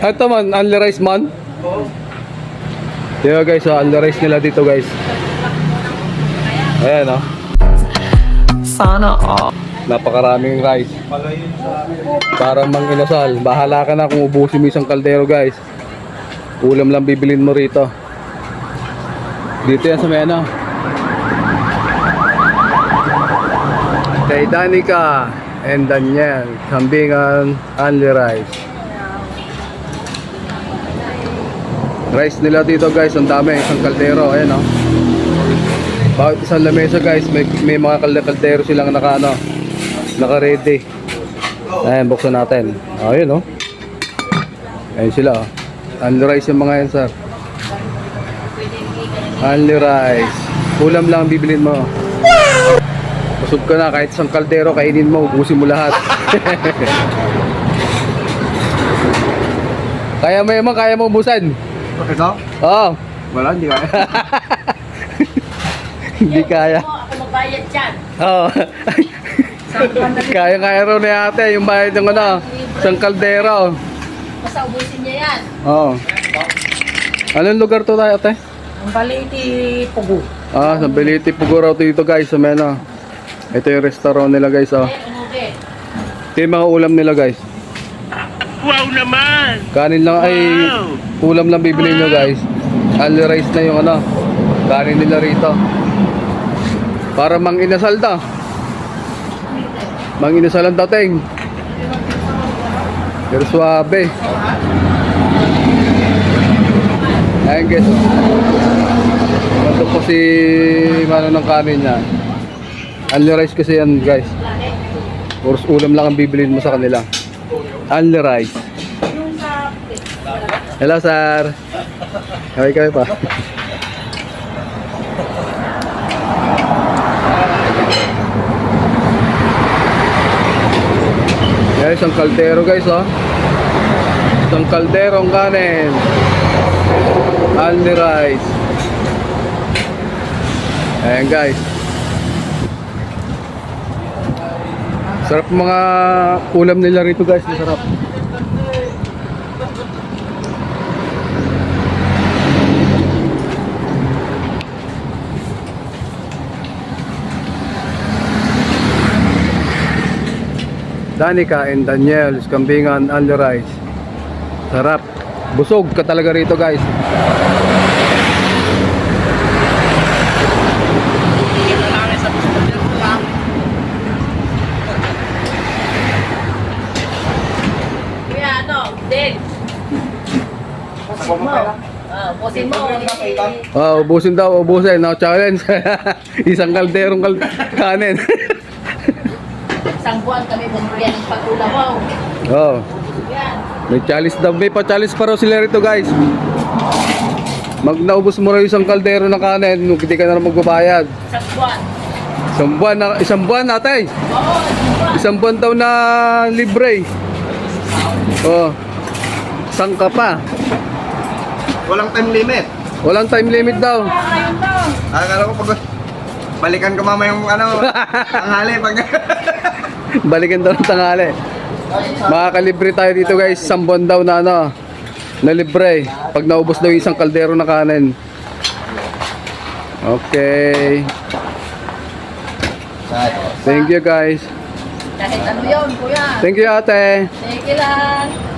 Ito man, only rice man. Yeah guys, only rice nila dito guys. Ayan oh. Sana all. Napakaraming rice. Parang manginasal. Bahala ka na kung ubusin mo isang kaldero guys. Ulam lang bibilin mo rito. Dito yan sa may ano. Kay Danica and Daniel, kambingan, only rice. Rice nila dito guys, ang dami, isang kaldero, ayan oh. Bawat isang lamesa guys, may mga kaldero silang naka-ready. Ayan, buksan natin. Ayun oh. Ayan sila oh. Only rice yung mga yan sir. Only rice. Ulam lang bibilin mo. Busog ka na, kahit isang kaldero kainin mo, ubusin mo lahat. Kaya mo yaman, kaya mo ubusan. Ito? Oo. Wala, hindi kaya. Hindi kaya. Ako magbayad dyan. Oo. Kaya raw ni ate yung bayad ng isang kaldero. Basta ubusin niya yan. Oo. Anong lugar to tayo ate? Ang baliti pugo. Sa Beliti Pugo raw dito guys, sa Mena. Ito yung restaurant nila guys oh. Umuwi. Ito yung mga ulam nila guys. Wow naman! Kanin lang ay ulam lang bibili nyo guys. Only rice na yung kanin nila rito. Para mang-inasal daw. Mang-inasal ang dating. Pero suabe. Ayan guys. Ito po si Mano ng kanin niya. Only rice kasi yan guys. Puros ulam lang ang bibilin mo sa kanila. Only rice. Hello sir. Kaway pa. Yan isang kaldero guys oh. Isang kalderong kanin. Only rice. Ayan guys. Sarap mga ulam nila rito guys, masarap. Danica and Daniel, kambingan, only rice. Sarap. Busog ka talaga rito guys. Din. Ubusin mo. Ubusin daw, ubusin. No, challenge. Isang kalderong kanin. Isang buwan kami bumigyan ng pag-ulaw. Oh. Yan. May challenge daw, may pa-challenge pa raw sila rito guys. Naubos mo raw isang kaldero ng kanin, hindi ka na magbabayad. Isang buwan. Isang buwan natin. Oo, Isang buwan daw na libre. Oh. Sang ka pa. Walang time limit. Walang time limit daw. Akala ko pag balikan ko mamaya yung tanghali pag Balikan daw ng tanghali. Makakalibre tayo dito guys. Isang buwan daw na na libre. Pag naubos daw yung isang kaldero na kanin. Okay. Thank you guys. kahit ano yun, kuya. Thank you ate. Sige lang.